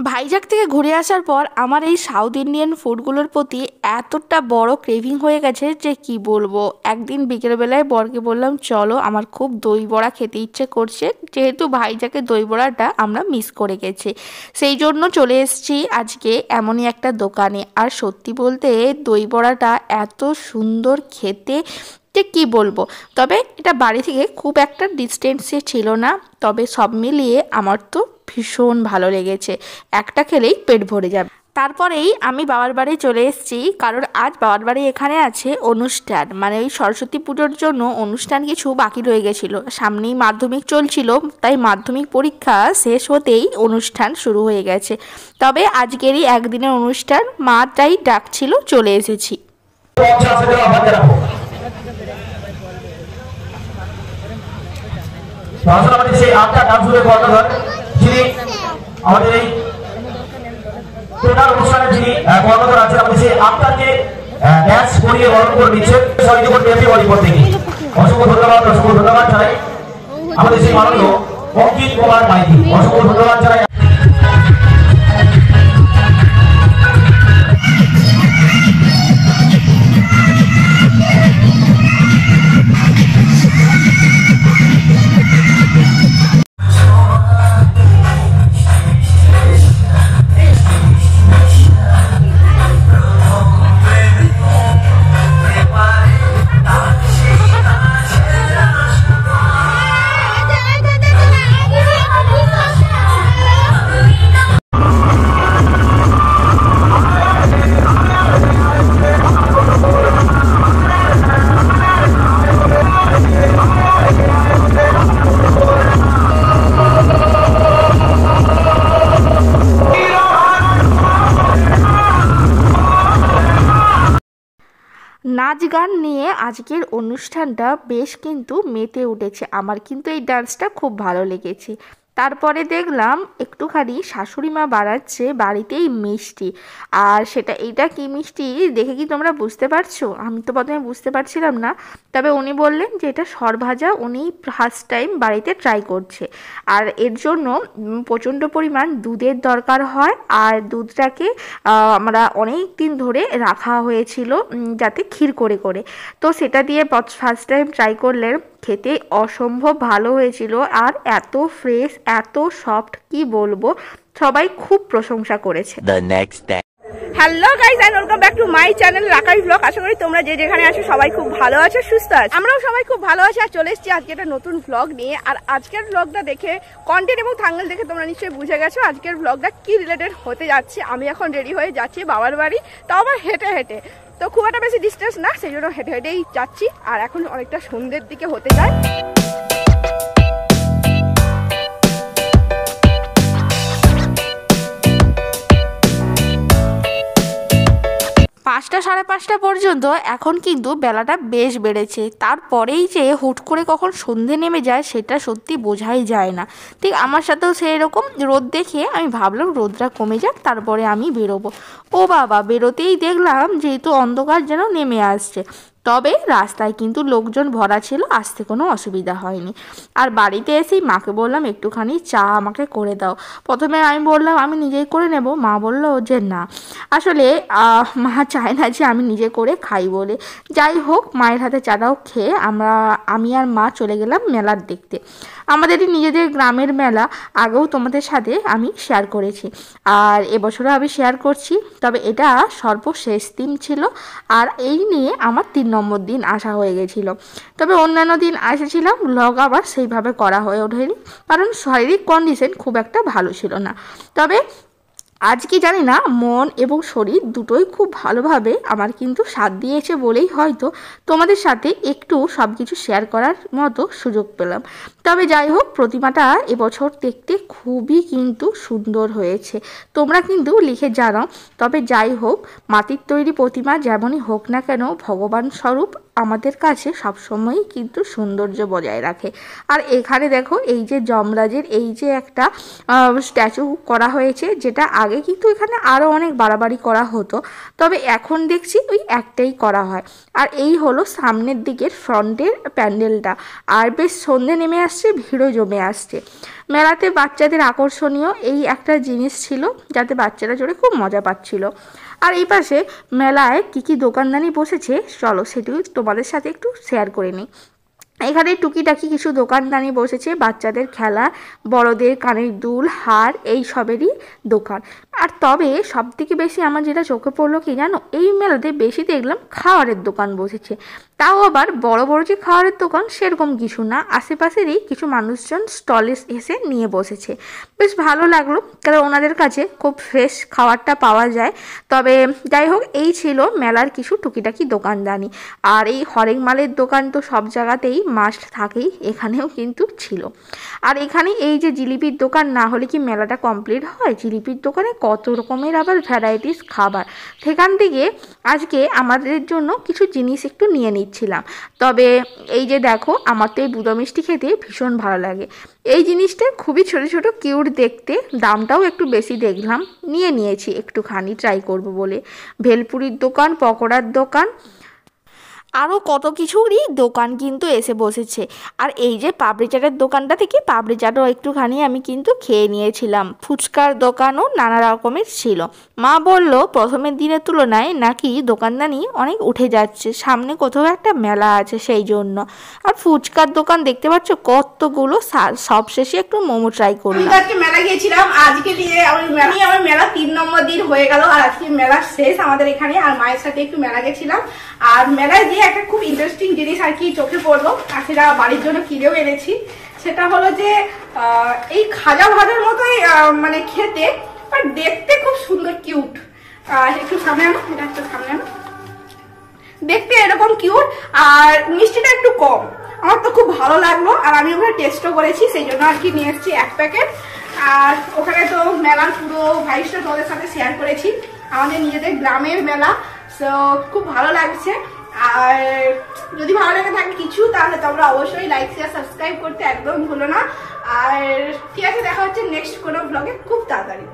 ভাইজ্যাক থেকে ঘুরে আসার পর আমার এই সাউথ ইন্ডিয়ান ফুডগুলোর প্রতি এতটা বড় ক্রেভিং হয়ে গেছে যে কি বলবো। একদিন বিকেলবেলায় বরকে বললাম চলো, আমার খুব দই বড়া খেতে ইচ্ছে করছে, যেহেতু ভাইজ্যাকের দই বড়াটা আমরা মিস করে গেছি। সেই জন্য চলে এসেছি আজকে এমনই একটা দোকানে। আর সত্যি বলতে দই বড়াটা এত সুন্দর খেতে যে কী বলবো। তবে এটা বাড়ি থেকে খুব একটা ডিস্টেন্সে ছিল না, তবে সব মিলিয়ে আমার তো ভীষণ ভালো লেগেছে। একটা খেলেই পেট ভরে যাবে। তারপরেই আমি বাবার বাড়ি চলে এসেছি, কারণ আজ বাবার বাড়ি এখানে আছে অনুষ্ঠান, মানে ওই সরস্বতী পুজোর জন্য অনুষ্ঠান কিছু বাকি রয়ে গেছিলো। সামনেই মাধ্যমিক চলছিল, তাই মাধ্যমিক পরীক্ষা শেষ হতেই অনুষ্ঠান শুরু হয়ে গেছে। তবে আজকেরই একদিনের অনুষ্ঠান, মাটাই ডাকছিল, চলে এসেছি। আমাদের সেই আটটা ডান্সের কর্ণধার যিনি আমাদের এই টোটাল অনুষ্ঠানে যিনি কর্ণধার আছেন, আমাদের সেই আটটাকে ড্যান্স করিয়ে বরণ করে দিচ্ছেন সহযোগী এমপি বলিপুর থেকে। অসংখ্য ধন্যবাদ জানাই আমাদের সেই মাননীয় অঙ্কিত কুমার মাইতি। অসংখ্য ধন্যবাদ জানাই। নাচ গান নিয়ে আজকের অনুষ্ঠানটা বেশ কিন্তু মেতে উঠেছে। আমার কিন্তু এই ডান্সটা খুব ভালো লেগেছে। তারপরে দেখলাম একটুখানি শাশুড়ি মা বানাচ্ছে বাড়িতেই মিষ্টি। আর এইটা কি মিষ্টি দেখে কি তোমরা বুঝতে পারছো? আমি তো প্রথমে বুঝতে পারছিলাম না, তবে উনি বললেন যে এটা সরভাজা, উনি ফার্স্ট টাইম বাড়িতে ট্রাই করছে। আর এর জন্য প্রচণ্ড পরিমাণ দুধের দরকার হয়, আর দুধটাকে আমরা অনেক দিন ধরে রাখা হয়েছিল যাতে ক্ষীর করে করে। তো সেটা দিয়ে ফার্স্ট টাইম ট্রাই করলেন, খেতে অসম্ভব ভালো হয়েছিল। আর এত ফ্রেশ, এত সফট, কি বলবো, সবাই খুব প্রশংসা করেছে। Hello guys and welcome back to my channel Rakai blog. আশা করি তোমরা যে যেখানে আছো সবাই খুব ভালো আছো, সুস্থ আছো। আমরাও সবাই খুব ভালো আছি। আর চলে এসেছি আজকে একটা নতুন ব্লগ নিয়ে। আর আজকের ব্লগটা দেখে, কন্টেন্ট এবং থাম্বনেল দেখে তোমরা নিশ্চয়ই বুঝে গেছো আজকের ব্লগটা কি রিলেটেড হতে যাচ্ছে। আমি এখন রেডি হয়ে যাচ্ছি বাবার বাড়ি, তাও আবার হেঁটে হেঁটে। তো খুব একটা বেশি ডিস্টেন্স না, সেই জন্য হেঁটে হেঁটেই যাচ্ছি। আর এখন অনেকটা সন্ধ্যের দিকে হতে যায়। 5টা সাড়ে 5টা পর্যন্ত এখন কিন্তু বেলাটা বেশ বেড়েছে। তারপরেই যে হুট করে কখন সন্ধে নেমে যায় সেটা সত্যি বোঝাই যায় না। ঠিক আমার সাথেও সেই রকম। রোদ দেখে আমি ভাবলাম রোদটা কমে যাক, তারপরে আমি বেরোবো। ও বাবা, বেরোতেই দেখলাম যেহেতু অন্ধকার যেন নেমে আসছে। তবে রাস্তায় কিন্তু লোকজন ভরা ছিল, আসতে কোনো অসুবিধা হয়নি। আর বাড়িতে এসেই মাকে বললাম একটুখানি চা আমাকে করে দাও। প্রথমে আমি বললাম আমি নিজেই করে নেব, মা বলল যে না, আসলে মা চায় না যে আমি নিজে করে খাই বলে। যাই হোক, মায়ের হাতে চাটাও খেয়ে আমি আর মা চলে গেলাম মেলার দেখতে। আমাদেরই নিজেদের গ্রামের মেলা, আগেও তোমাদের সাথে আমি শেয়ার করেছি, আর এবছরও আমি শেয়ার করছি। তবে এটা সর্বশেষ দিন ছিল, আর এই নিয়ে আমার 3 নম্বর দিন আসা হয়ে গেছিল। তবে অন্যান্য দিন এসেছিলাম, ব্লগ আবার সেইভাবে করা হয়ে ওঠেনি, কারণ শারীরিক কন্ডিশন খুব একটা ভালো ছিল না। তবে আজকে জানি না, মন এবং শরীর দুটোই খুব ভালোভাবে আমার কিন্তু সাথ দিয়েছে বলেই হয়তো তোমাদের সাথে একটু সব কিছু শেয়ার করার মতো সুযোগ পেলাম। তবে যাই হোক, প্রতিমাটা এবছর দেখতে খুবই কিন্তু সুন্দর হয়েছে, তোমরা কিন্তু লিখে জানাও। তবে যাই হোক, মাটির তৈরি প্রতিমা যেমনই হোক না কেন, ভগবান স্বরূপ আমাদের কাছে সবসময়ই কিন্তু সৌন্দর্য বজায় রাখে। আর এখানে দেখো, এই যে যমরাজের এই যে একটা স্ট্যাচু করা হয়েছে, যেটা আগে কিন্তু এখানে আরও অনেক বাড়াবাড়ি করা হতো, তবে এখন দেখছি ওই একটাই করা হয়। আর এই হলো সামনের দিকের ফ্রন্টের প্যান্ডেলটা। আর বেশ সন্ধে নেমে আসছে, ভিড়ও জমে আসছে। মেলাতে বাচ্চাদের আকর্ষণীয় এই একটা জিনিস ছিল, যাতে বাচ্চারা চড়ে খুব মজা পাচ্ছিল। আর এই পাশে মেলায় কী দোকানদানি বসেছে, চলো সেটিও তোমাদের সাথে একটু শেয়ার করে নিই। এখানে টুকিটাকি কিছু দোকানদানি বসেছে, বাচ্চাদের খেলা, বড়দের কানের দুল, হার, এই সবেরই দোকান। আর তবে সব থেকে বেশি আমার যেটা চোখে পড়লো কি জানো, এই মেলাতে বেশি দেখলাম খাবারের দোকান বসেছে। তাও আবার বড় বড় যে খাবারের দোকান সেরকম কিছু না, আশেপাশেরই কিছু মানুষজন স্টলে এসে নিয়ে বসেছে। বেশ ভালো লাগলো, কারণ ওনাদের কাছে খুব ফ্রেশ খাবারটা পাওয়া যায়। তবে যাই হোক, এই ছিল মেলার কিছু টুকিটাকি দোকানদানি। আর এই হরেক মালের দোকান তো সব জায়গাতেই মাস্ট থাকেই, এখানেও কিন্তু ছিল। আর এখানে এই যে জিলিপির দোকান না হলে কি মেলাটা কমপ্লিট হয়? জিলিপির দোকানে কত রকমের আবার ভ্যারাইটিস খাবার। সেখান থেকে আজকে আমাদের জন্য কিছু জিনিস একটু নিয়ে নিচ্ছিলাম। তবে এই যে দেখো, আমার তো এই বুঁদো মিষ্টি খেতে ভীষণ ভালো লাগে। এই জিনিসটা খুবই ছোট ছোট কিউট দেখতে, দামটাও একটু বেশি দেখলাম, নিয়েছি একটুখানি ট্রাই করব বলে। ভেলপুরির দোকান, পকোড়ার দোকান, আরও কত কিছুরই দোকান কিন্তু এসে বসেছে। আর এই যে পাপড়ি চাটের দোকানটা থেকে পাপড়ি চাটও একটুখানি আমি কিন্তু খেয়ে নিয়েছিলাম। ফুচকার দোকানও নানা রকমের ছিল। মা বলল প্রথমের দিনের তুলনায় নাকি দোকানদানি অনেক উঠে যাচ্ছে, সামনে কোথাও একটা মেলা আছে সেই জন্য। আর ফুচকার দোকান দেখতে পাচ্ছ কতগুলো, সব শেষে একটু মোমো ট্রাই করলাম। আজকে মেলা গিয়েছিলাম, আজকে দিয়ে আমার মেলা 3 নম্বর দিন হয়ে গেল। আর আজকে মেলা শেষ আমাদের এখানে। আর মায়ের সাথে একটু মেলা গেছিলাম। আর মেলায় গিয়ে একটা খুব ইন্টারেস্টিং জিনিস আর কি চোখে পড়লো, আর সেটা বাড়ির জন্য কিনেও এনেছি। সেটা হলো যে এই খাজা ভাজার মতোই মানে খেতে, আর দেখতে খুব সুন্দর কিউট। একটু সামনে আনো, এটা একটু সামনে আনো। দেখতে এরকম কিউট, আর মিষ্টিটা একটু কম। আমার তো খুব ভালো লাগলো, আর আমি ওখানে টেস্টও করেছি, সেই জন্য আর কি নিয়ে এসেছি 1 প্যাকেট। আর ওখানে তো মেলার পুরো ভাইসটা তোমাদের সাথে শেয়ার করেছি, আমাদের নিজেদের গ্রামের মেলা। সো খুব ভালো লাগছে। আর যদি ভালো লেগে থাকে কিছু, তাহলে তোমরা অবশ্যই লাইক, শেয়ার, সাবস্ক্রাইব করতে একদম ভুলো না। আর ঠিক আছে, দেখা হচ্ছে নেক্সট কোনো ব্লগে খুব তাড়াতাড়ি।